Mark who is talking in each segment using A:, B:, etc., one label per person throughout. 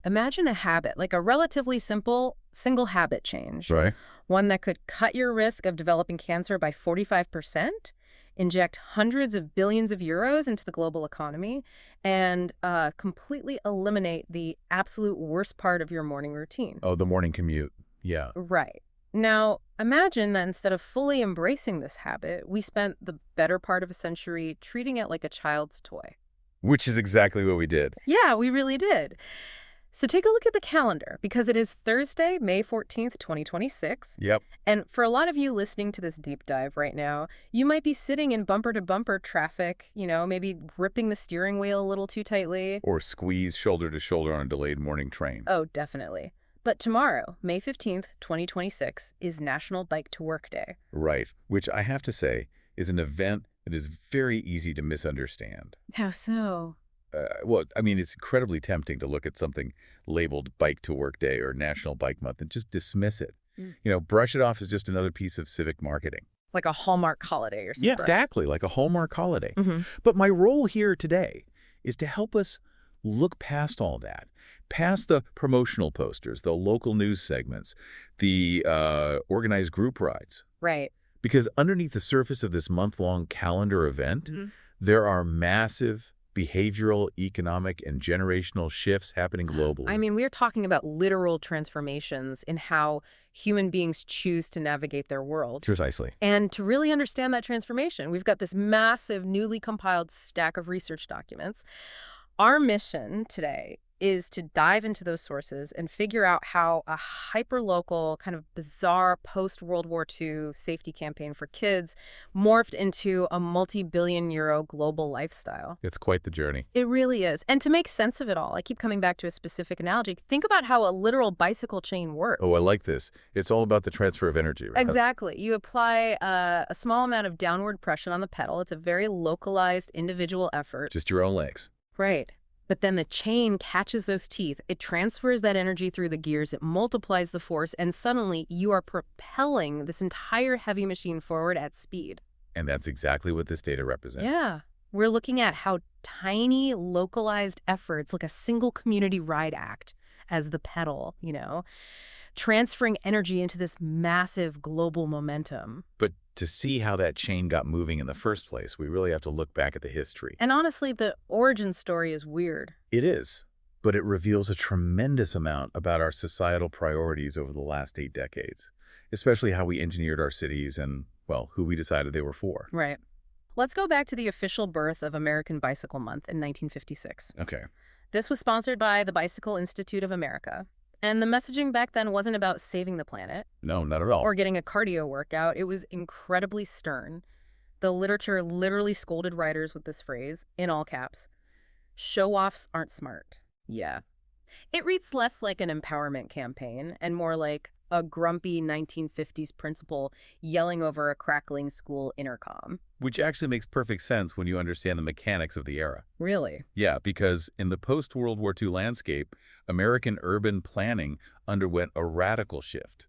A: Imagine a habit, like a relatively simple single habit change.
B: Right.
A: One that could cut your risk of developing cancer by 45%, inject hundreds of billions of euros into the global economy, and completely eliminate the absolute worst part of your morning routine.
B: Oh, the morning commute. Yeah.
A: Right. Now, imagine that instead of fully embracing this habit, we spent the better part of a century treating it like a child's toy.
B: Which is exactly what we did.
A: Yeah, we really did. So take a look at the calendar, because it is Thursday, May 14th, 2026.
B: Yep.
A: And for a lot of you listening to this deep dive right now, you might be sitting in bumper-to-bumper traffic, maybe gripping the steering wheel a little too tightly.
B: Or squeeze shoulder to shoulder on a delayed morning train.
A: Oh, definitely. But tomorrow, May 15th, 2026, is National Bike to Work Day.
B: Right. Which I have to say is an event that is very easy to misunderstand.
A: How so?
B: Well, I mean, it's incredibly tempting to look at something labeled Bike to Work Day or National Bike Month and just dismiss it. Brush it off as just another piece of civic marketing.
A: Like a Hallmark holiday or something.
B: Yeah, exactly, like a Hallmark holiday.
A: Mm-hmm.
B: But my role here today is to help us look past all that, past the promotional posters, the local news segments, the organized group rides.
A: Right.
B: Because underneath the surface of this month-long calendar event, there are massive behavioral, economic, and generational shifts happening globally.
A: I mean, we're talking about literal transformations in how human beings choose to navigate their world.
B: Precisely.
A: And to really understand that transformation, we've got this massive, newly compiled stack of research documents. Our mission today is to dive into those sources and figure out how a hyper-local, kind of bizarre post-World War II safety campaign for kids morphed into a multi-billion-euro global lifestyle.
B: It's quite the journey.
A: It really is. And to make sense of it all, I keep coming back to a specific analogy. Think about how a literal bicycle chain works.
B: Oh, I like this. It's all about the transfer of energy, right?
A: Exactly. You apply a small amount of downward pressure on the pedal. It's a very localized individual effort.
B: Just your own legs.
A: Right. But then the chain catches those teeth, it transfers that energy through the gears, it multiplies the force, and suddenly you are propelling this entire heavy machine forward at speed.
B: And that's exactly what this data represents.
A: Yeah. We're looking at how tiny, localized efforts, like a single community ride act as the pedal, transferring energy into this massive global momentum.
B: But to see how that chain got moving in the first place, we really have to look back at the history.
A: And honestly, the origin story is weird.
B: It is, but it reveals a tremendous amount about our societal priorities over the last 8 decades, especially how we engineered our cities and, well, who we decided they were for.
A: Right. Let's go back to the official birth of American Bicycle Month in 1956.
B: Okay.
A: This was sponsored by the Bicycle Institute of America. And the messaging back then wasn't about saving the planet.
B: No, not at all.
A: Or getting a cardio workout. It was incredibly stern. The literature literally scolded riders with this phrase, in all caps: show-offs aren't smart. Yeah. It reads less like an empowerment campaign and more like a grumpy 1950s principal yelling over a crackling school intercom.
B: Which actually makes perfect sense when you understand the mechanics of the era.
A: Really?
B: Yeah, because in the post-World War II landscape, American urban planning underwent a radical shift.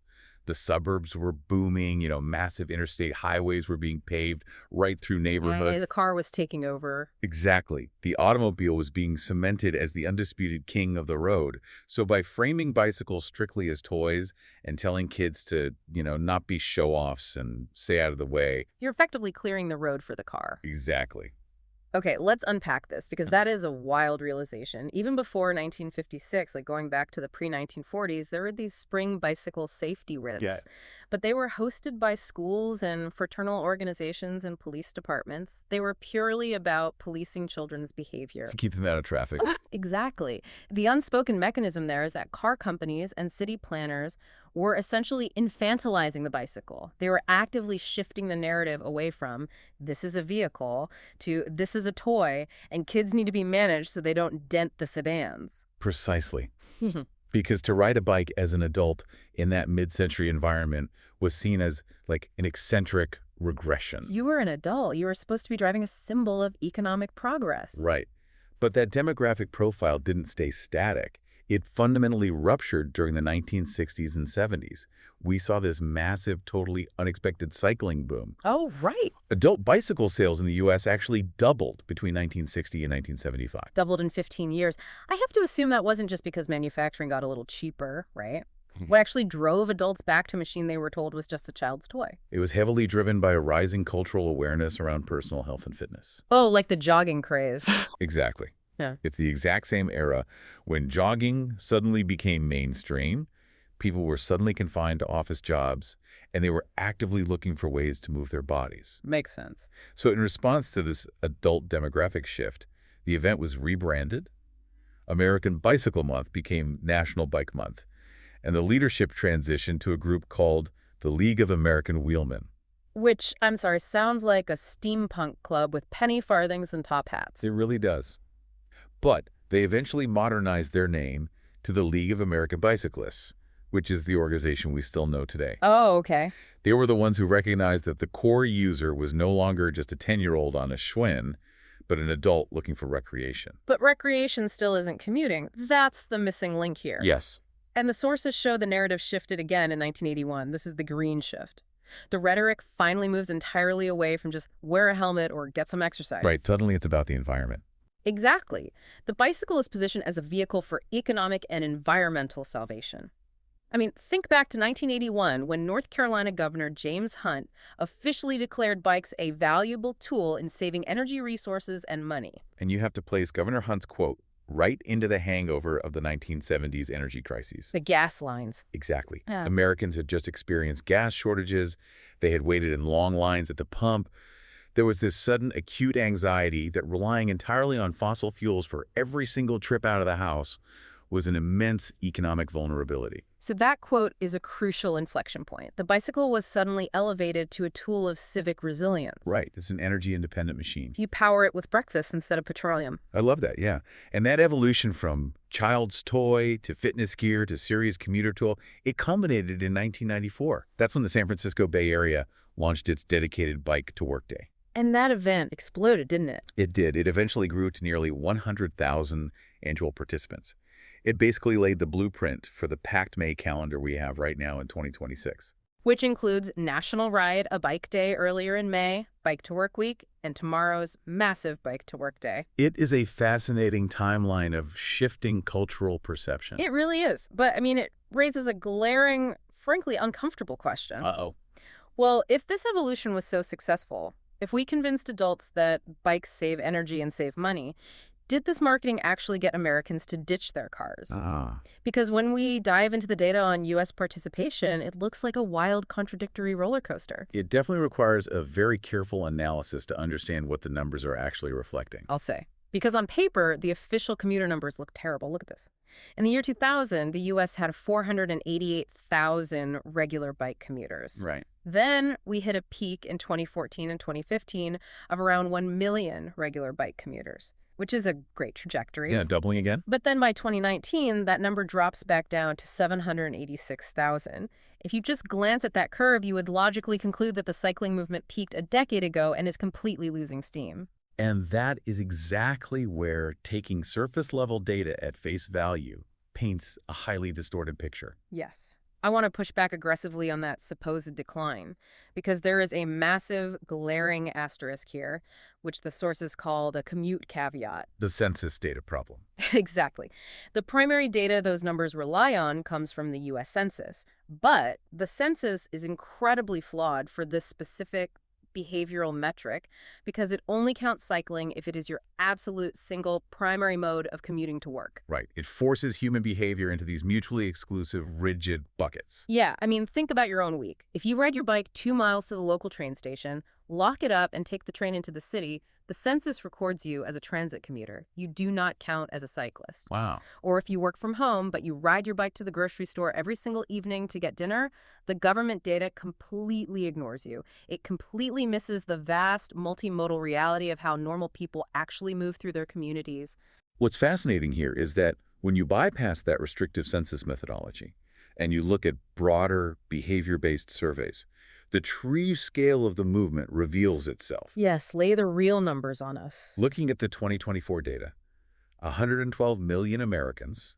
B: The suburbs were booming, massive interstate highways were being paved right through neighborhoods.
A: The car was taking over.
B: Exactly. The automobile was being cemented as the undisputed king of the road. So by framing bicycles strictly as toys and telling kids to, not be show-offs and stay out of the way.
A: You're effectively clearing the road for the car.
B: Exactly.
A: Okay, let's unpack this, because that is a wild realization. Even before 1956, like going back to the pre-1940s, there were these spring bicycle safety rids.
B: Yeah.
A: But they were hosted by schools and fraternal organizations and police departments. They were purely about policing children's behavior.
B: To keep them out of traffic.
A: Exactly. The unspoken mechanism there is that car companies and city planners were essentially infantilizing the bicycle. They were actively shifting the narrative away from this is a vehicle to this is a toy, and kids need to be managed so they don't dent the sedans.
B: Precisely. Because to ride a bike as an adult in that mid-century environment was seen as like an eccentric regression.
A: You were an adult. You were supposed to be driving a symbol of economic progress.
B: Right. But that demographic profile didn't stay static. It fundamentally ruptured during the 1960s and 70s. We saw this massive, totally unexpected cycling boom.
A: Oh, right.
B: Adult bicycle sales in the U.S. actually doubled between 1960 and 1975.
A: Doubled in 15 years. I have to assume that wasn't just because manufacturing got a little cheaper, right? What actually drove adults back to a machine they were told was just a child's toy?
B: It was heavily driven by a rising cultural awareness around personal health and fitness.
A: Oh, like the jogging craze.
B: Exactly.
A: Yeah.
B: It's the exact same era when jogging suddenly became mainstream. People were suddenly confined to office jobs, and they were actively looking for ways to move their bodies.
A: Makes sense.
B: So in response to this adult demographic shift, the event was rebranded. American Bicycle Month became National Bike Month, and the leadership transitioned to a group called the League of American Wheelmen.
A: Which, I'm sorry, sounds like a steampunk club with penny farthings and top hats.
B: It really does. But they eventually modernized their name to the League of American Bicyclists, which is the organization we still know today.
A: Oh, okay.
B: They were the ones who recognized that the core user was no longer just a 10-year-old on a Schwinn, but an adult looking for recreation.
A: But recreation still isn't commuting. That's the missing link here.
B: Yes.
A: And the sources show the narrative shifted again in 1981. This is the green shift. The rhetoric finally moves entirely away from just wear a helmet or get some exercise.
B: Right. Suddenly it's about the environment.
A: Exactly. The bicycle is positioned as a vehicle for economic and environmental salvation. I mean, think back to 1981 when North Carolina Governor James Hunt officially declared bikes a valuable tool in saving energy resources and money.
B: And you have to place Governor Hunt's quote right into the hangover of the 1970s energy crises.
A: The gas lines.
B: Exactly.
A: Yeah.
B: Americans had just experienced gas shortages. They had waited in long lines at the pump. There was this sudden acute anxiety that relying entirely on fossil fuels for every single trip out of the house was an immense economic vulnerability.
A: So that quote is a crucial inflection point. The bicycle was suddenly elevated to a tool of civic resilience.
B: Right. It's an energy-independent machine.
A: You power it with breakfast instead of petroleum.
B: I love that, yeah. And that evolution from child's toy to fitness gear to serious commuter tool, it culminated in 1994. That's when the San Francisco Bay Area launched its dedicated bike-to-work day.
A: And that event exploded, didn't it?
B: It did. It eventually grew to nearly 100,000 annual participants. It basically laid the blueprint for the packed May calendar we have right now in 2026.
A: Which includes National Ride a Bike Day earlier in May, Bike to Work Week, and tomorrow's massive Bike to Work Day.
B: It is a fascinating timeline of shifting cultural perception.
A: It really is. But, I mean, it raises a glaring, frankly, uncomfortable question.
B: Uh-oh.
A: Well, if this evolution was so successful, if we convinced adults that bikes save energy and save money, did this marketing actually get Americans to ditch their cars? Because when we dive into the data on U.S. participation, it looks like a wild, contradictory roller coaster.
B: It definitely requires a very careful analysis to understand what the numbers are actually reflecting.
A: I'll say. Because on paper, the official commuter numbers look terrible. Look at this. In the year 2000, the U.S. had 488,000 regular bike commuters.
B: Right.
A: Then we hit a peak in 2014 and 2015 of around 1 million regular bike commuters, which is a great trajectory.
B: Yeah, doubling again.
A: But then by 2019, that number drops back down to 786,000. If you just glance at that curve, you would logically conclude that the cycling movement peaked a decade ago and is completely losing steam.
B: And that is exactly where taking surface-level data at face value paints a highly distorted picture.
A: Yes. I want to push back aggressively on that supposed decline, because there is a massive, glaring asterisk here, which the sources call the commute caveat.
B: The census data problem.
A: Exactly. The primary data those numbers rely on comes from the U.S. Census, but the census is incredibly flawed for this specific behavioral metric because it only counts cycling if it is your absolute single primary mode of commuting to work.
B: Right. It forces human behavior into these mutually exclusive, rigid buckets.
A: Yeah, I mean, think about your own week. If you ride your bike 2 miles to the local train station, lock it up, and take the train into the city, the census records you as a transit commuter. You do not count as a cyclist.
B: Wow.
A: Or if you work from home, but you ride your bike to the grocery store every single evening to get dinner, the government data completely ignores you. It completely misses the vast multimodal reality of how normal people actually move through their communities.
B: What's fascinating here is that when you bypass that restrictive census methodology and you look at broader behavior-based surveys, the true scale of the movement reveals itself.
A: Yes, lay the real numbers on us.
B: Looking at the 2024 data, 112 million Americans,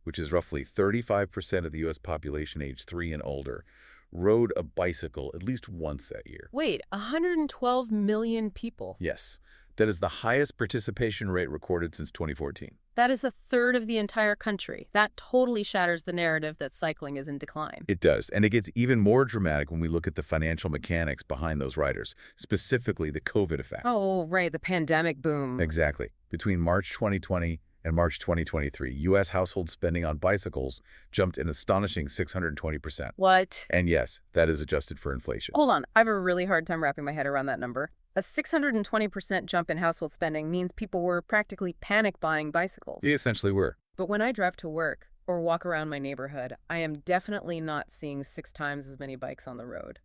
B: which is roughly 35% of the U.S. population age 3 and older, rode a bicycle at least once that year.
A: Wait, 112 million people.
B: Yes, that is the highest participation rate recorded since 2014.
A: That is a third of the entire country. That totally shatters the narrative that cycling is in decline.
B: It does, and it gets even more dramatic when we look at the financial mechanics behind those riders, specifically the COVID effect.
A: Oh, right, the pandemic boom.
B: Exactly. Between March 2020 and March 2023, U.S. household spending on bicycles jumped an astonishing 620%.
A: What?
B: And yes, that is adjusted for inflation.
A: Hold on, I have a really hard time wrapping my head around that number. A 620% jump in household spending means people were practically panic buying bicycles.
B: They essentially were.
A: But when I drive to work or walk around my neighborhood, I am definitely not seeing 6 times as many bikes on the road.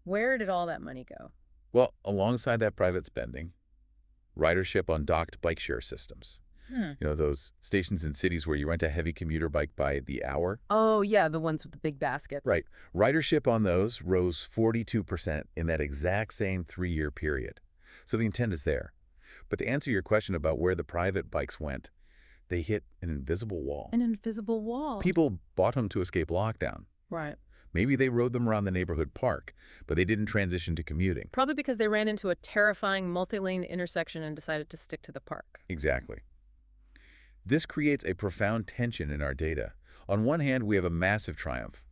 A: Where did all that money go?
B: Well, alongside that private spending, ridership on docked bike share systems. Those stations in cities where you rent a heavy commuter bike by the hour.
A: Oh, yeah, the ones with the big baskets.
B: Right. Ridership on those rose 42% in that exact same 3-year period. So the intent is there. But to answer your question about where the private bikes went, they hit an invisible wall.
A: An invisible wall.
B: People bought them to escape lockdown.
A: Right.
B: Maybe they rode them around the neighborhood park, but they didn't transition to commuting.
A: Probably because they ran into a terrifying multi-lane intersection and decided to stick to the park.
B: Exactly. This creates a profound tension in our data. On one hand, we have a massive triumph,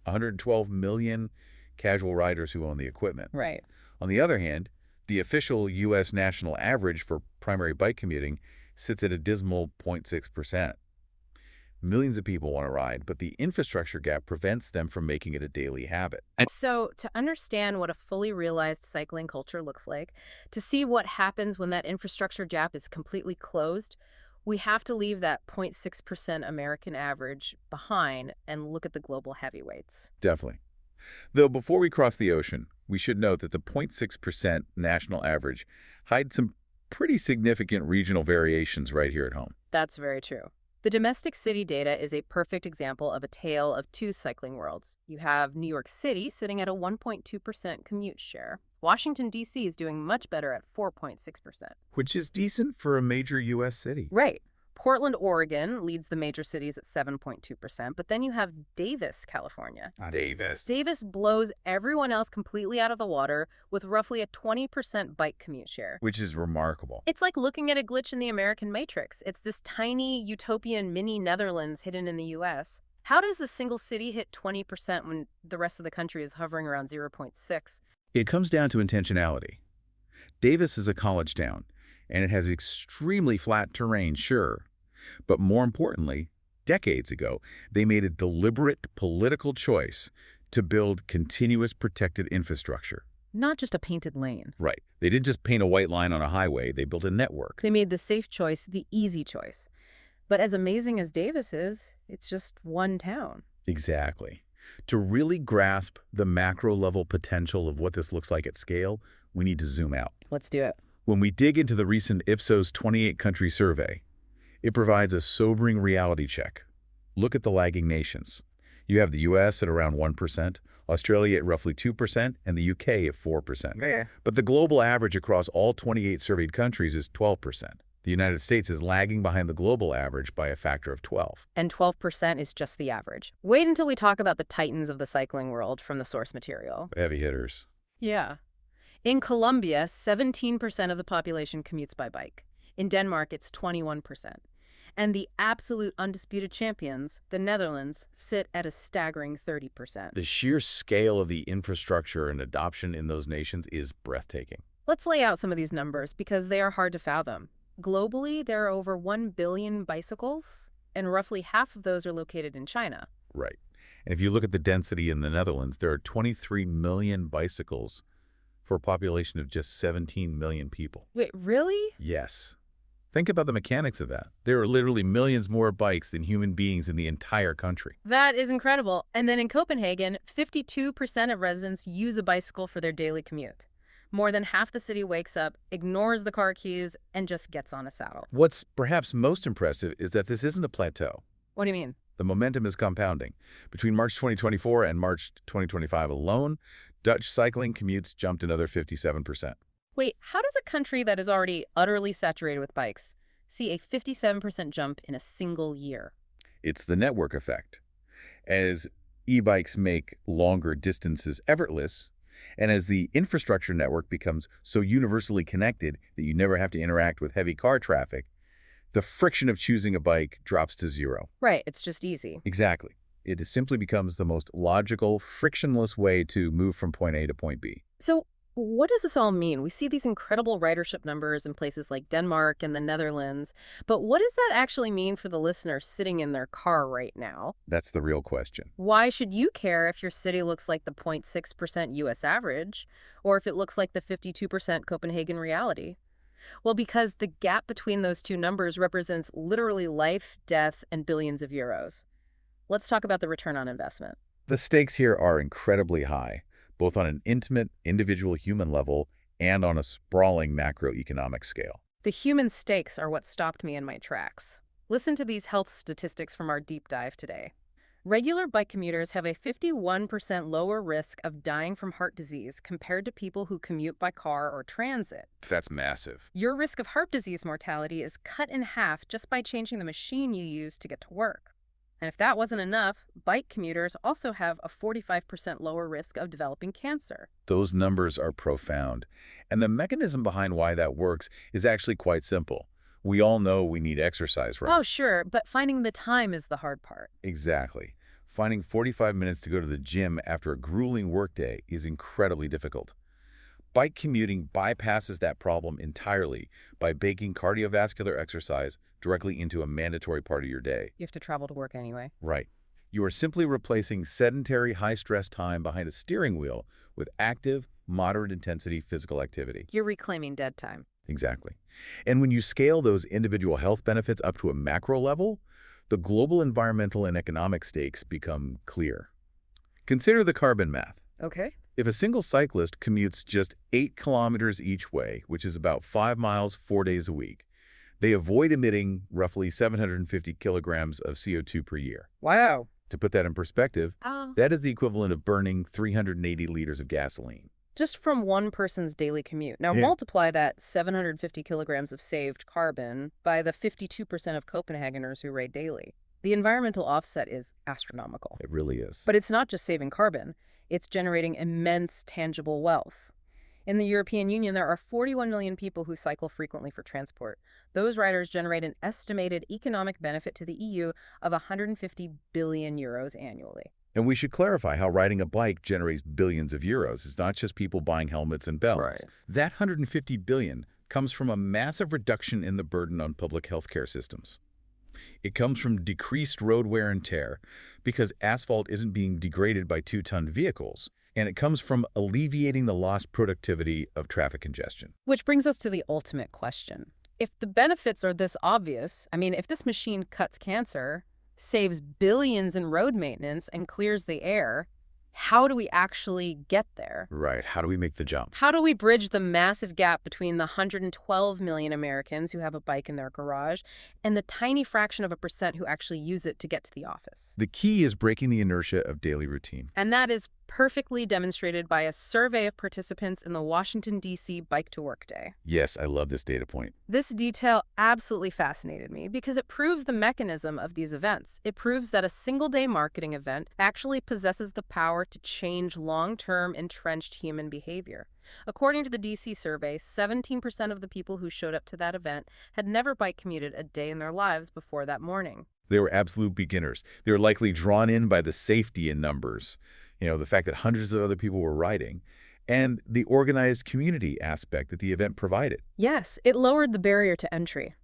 B: 112 million casual riders who own the equipment.
A: Right.
B: On the other hand, the official U.S. national average for primary bike commuting sits at a dismal 0.6%. Millions of people want to ride, but the infrastructure gap prevents them from making it a daily habit.
A: So to understand what a fully realized cycling culture looks like, to see what happens when that infrastructure gap is completely closed, we have to leave that 0.6% American average behind and look at the global heavyweights.
B: Definitely. Though before we cross the ocean, we should note that the 0.6% national average hides some pretty significant regional variations right here at home.
A: That's very true. The domestic city data is a perfect example of a tale of two cycling worlds. You have New York City sitting at a 1.2% commute share. Washington, D.C. is doing much better at 4.6%.
B: Which is decent for a major U.S. city.
A: Right. Portland, Oregon leads the major cities at 7.2%, but then you have Davis, California.
B: Davis.
A: Davis blows everyone else completely out of the water with roughly a 20% bike commute share.
B: Which is remarkable.
A: It's like looking at a glitch in the American Matrix. It's this tiny utopian mini Netherlands hidden in the U.S. How does a single city hit 20% when the rest of the country is hovering around 0.6?
B: It comes down to intentionality. Davis is a college town, and it has extremely flat terrain, sure. But more importantly, decades ago, they made a deliberate political choice to build continuous protected infrastructure.
A: Not just a painted lane.
B: Right. They didn't just paint a white line on a highway, they built a network.
A: They made the safe choice the easy choice. But as amazing as Davis is, it's just one town.
B: Exactly. To really grasp the macro-level potential of what this looks like at scale, we need to zoom out.
A: Let's do it.
B: When we dig into the recent Ipsos 28-country survey, it provides a sobering reality check. Look at the lagging nations. You have the U.S. at around 1%, Australia at roughly 2%, and the U.K. at 4%.
A: Yeah.
B: But the global average across all 28 surveyed countries is 12%. The United States is lagging behind the global average by a factor of 12.
A: And 12% is just the average. Wait until we talk about the titans of the cycling world from the source material.
B: Heavy hitters.
A: Yeah. In Colombia, 17% of the population commutes by bike. In Denmark, it's 21%. And the absolute undisputed champions, the Netherlands, sit at a staggering 30%.
B: The sheer scale of the infrastructure and adoption in those nations is breathtaking.
A: Let's lay out some of these numbers because they are hard to fathom. Globally, there are over 1 billion bicycles, and roughly half of those are located in China.
B: Right. And if you look at the density in the Netherlands, there are 23 million bicycles for a population of just 17 million people.
A: Wait, really?
B: Yes. Think about the mechanics of that. There are literally millions more bikes than human beings in the entire country.
A: That is incredible. And then in Copenhagen, 52% of residents use a bicycle for their daily commute. More than half the city wakes up, ignores the car keys, and just gets on a saddle.
B: What's perhaps most impressive is that this isn't a plateau.
A: What do you mean?
B: The momentum is compounding. Between March 2024 and March 2025 alone, Dutch cycling commutes jumped another 57%.
A: Wait, how does a country that is already utterly saturated with bikes see a 57% jump in a single year.
B: It's the network effect. As e-bikes make longer distances effortless, and as the infrastructure network becomes so universally connected that you never have to interact with heavy car traffic, the friction of choosing a bike drops to zero.
A: Right, it's just easy.
B: Exactly. It simply becomes the most logical, frictionless way to move from point A to point B.
A: So what does this all mean? We see these incredible ridership numbers in places like Denmark and the Netherlands, but what does that actually mean for the listener sitting in their car right now?
B: That's the real question.
A: Why should you care if your city looks like the 0.6% US average, or if it looks like the 52% Copenhagen reality? Well, because the gap between those two numbers represents literally life, death, and billions of euros. Let's talk about the return on investment.
B: The stakes here are incredibly high, both on an intimate, individual human level and on a sprawling macroeconomic scale.
A: The human stakes are what stopped me in my tracks. Listen to these health statistics from our deep dive today. Regular bike commuters have a 51% lower risk of dying from heart disease compared to people who commute by car or transit.
B: That's massive.
A: Your risk of heart disease mortality is cut in half just by changing the machine you use to get to work. And if that wasn't enough, bike commuters also have a 45% lower risk of developing cancer.
B: Those numbers are profound. And the mechanism behind why that works is actually quite simple. We all know we need exercise, right?
A: Oh, sure, but finding the time is the hard part.
B: Exactly. Finding 45 minutes to go to the gym after a grueling workday is incredibly difficult. Bike commuting bypasses that problem entirely by baking cardiovascular exercise directly into a mandatory part of your day.
A: You have to travel to work anyway.
B: Right. You are simply replacing sedentary, high-stress time behind a steering wheel with active, moderate-intensity physical activity.
A: You're reclaiming dead time.
B: Exactly. And when you scale those individual health benefits up to a macro level, the global environmental and economic stakes become clear. Consider the carbon math.
A: Okay.
B: If a single cyclist commutes just 8 kilometers each way, which is about 5 miles 4 days a week, they avoid emitting roughly 750 kilograms of CO2 per year.
A: Wow.
B: To put that in perspective,
A: Oh.
B: that is the equivalent of burning 380 liters of gasoline.
A: Just from one person's daily commute. Now
B: Yeah.
A: multiply that 750 kilograms of saved carbon by the 52% of Copenhageners who ride daily. The environmental offset is astronomical.
B: It really is.
A: But it's not just saving carbon. It's generating immense tangible wealth. In the European Union, there are 41 million people who cycle frequently for transport. Those riders generate an estimated economic benefit to the EU of 150 billion euros annually.
B: And we should clarify how riding a bike generates billions of euros. It's not just people buying helmets and belts.
A: Right.
B: That 150 billion comes from a massive reduction in the burden on public healthcare systems. It comes from decreased road wear and tear because asphalt isn't being degraded by 2-ton vehicles. And it comes from alleviating the lost productivity of traffic congestion.
A: Which brings us to the ultimate question. If the benefits are this obvious, if this machine cuts cancer, saves billions in road maintenance, and clears the air, how do we actually get there?
B: Right. How do we make the jump?
A: How do we bridge the massive gap between the 112 million Americans who have a bike in their garage and the tiny fraction of a percent who actually use it to get to the office?
B: The key is breaking the inertia of daily routine.
A: And that is perfectly demonstrated by a survey of participants in the Washington, D.C. Bike to Work Day.
B: Yes, I love this data point.
A: This detail absolutely fascinated me because it proves the mechanism of these events. It proves that a single-day marketing event actually possesses the power to change long-term entrenched human behavior. According to the D.C. survey, 17% of the people who showed up to that event had never bike commuted a day in their lives before that morning.
B: They were absolute beginners. They were likely drawn in by the safety in numbers, the fact that hundreds of other people were riding, and the organized community aspect that the event provided.
A: Yes, it lowered the barrier to entry.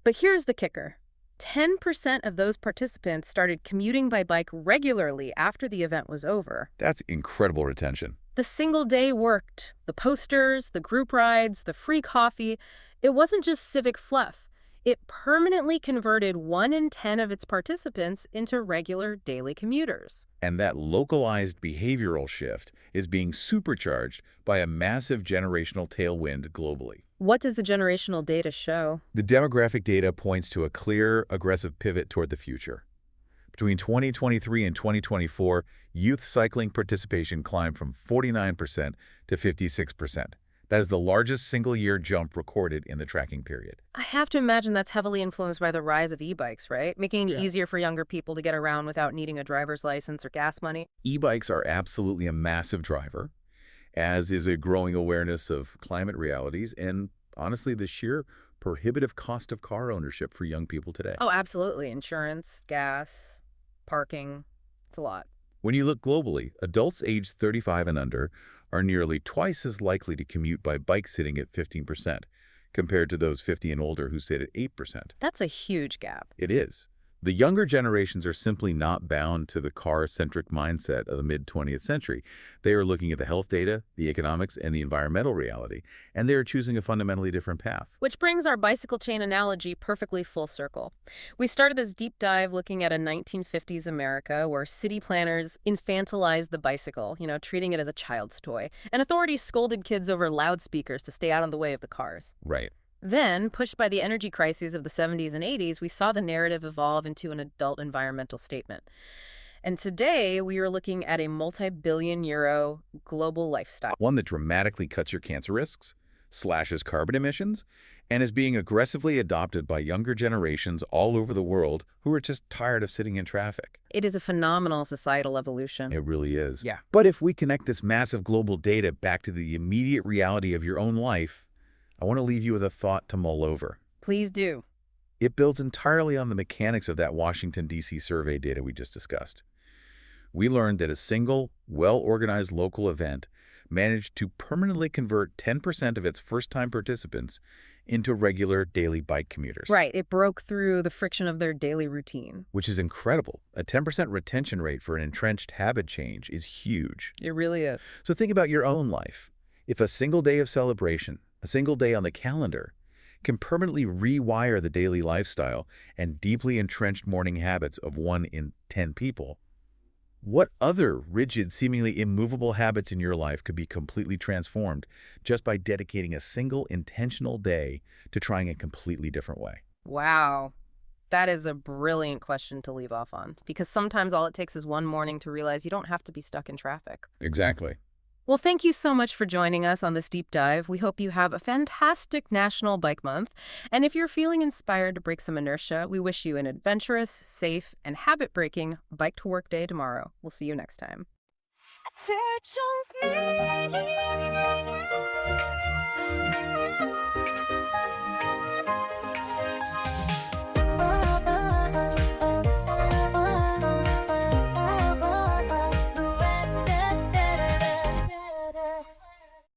A: But here's the kicker. 10% of those participants started commuting by bike regularly after the event was over.
B: That's incredible retention.
A: The single day worked. The posters, the group rides, the free coffee. It wasn't just civic fluff. It permanently converted 1 in 10 of its participants into regular daily commuters.
B: And that localized behavioral shift is being supercharged by a massive generational tailwind globally.
A: What does the generational data show?
B: The demographic data points to a clear, aggressive pivot toward the future. Between 2023 and 2024, youth cycling participation climbed from 49% to 56%. That is the largest single-year jump recorded in the tracking period.
A: I have to imagine that's heavily influenced by the rise of e-bikes, right? Making it
B: Yeah.
A: easier for younger people to get around without needing a driver's license or gas money.
B: E-bikes are absolutely a massive driver, as is a growing awareness of climate realities and, honestly, the sheer prohibitive cost of car ownership for young people today.
A: Oh, absolutely. Insurance, gas, parking. It's a lot.
B: When you look globally, adults aged 35 and under are nearly twice as likely to commute by bike, sitting at 15%, compared to those 50 and older who sit at 8%.
A: That's a huge gap.
B: It is. The younger generations are simply not bound to the car-centric mindset of the mid-20th century. They are looking at the health data, the economics, and the environmental reality, and they are choosing a fundamentally different path.
A: Which brings our bicycle chain analogy perfectly full circle. We started this deep dive looking at a 1950s America where city planners infantilized the bicycle, treating it as a child's toy, and authorities scolded kids over loudspeakers to stay out of the way of the cars.
B: Right.
A: Then, pushed by the energy crises of the 70s and 80s, we saw the narrative evolve into an adult environmental statement. And today, we are looking at a multi-billion-euro global lifestyle.
B: One that dramatically cuts your cancer risks, slashes carbon emissions, and is being aggressively adopted by younger generations all over the world who are just tired of sitting in traffic.
A: It is a phenomenal societal evolution.
B: It really is.
A: Yeah.
B: But if we connect this massive global data back to the immediate reality of your own life, I want to leave you with a thought to mull over.
A: Please do.
B: It builds entirely on the mechanics of that Washington, D.C. survey data we just discussed. We learned that a single, well-organized local event managed to permanently convert 10% of its first-time participants into regular daily bike commuters.
A: Right. It broke through the friction of their daily routine.
B: Which is incredible. A 10% retention rate for an entrenched habit change is huge.
A: It really is.
B: So think about your own life. If a single day of celebration, a single day on the calendar, can permanently rewire the daily lifestyle and deeply entrenched morning habits of 1 in 10 people, what other rigid, seemingly immovable habits in your life could be completely transformed just by dedicating a single intentional day to trying a completely different way?
A: Wow. That is a brilliant question to leave off on, because sometimes all it takes is one morning to realize you don't have to be stuck in traffic.
B: Exactly.
A: Well, thank you so much for joining us on this deep dive. We hope you have a fantastic National Bike Month. And if you're feeling inspired to break some inertia, we wish you an adventurous, safe, and habit-breaking bike to work day tomorrow. We'll see you next time.
C: Spirituals,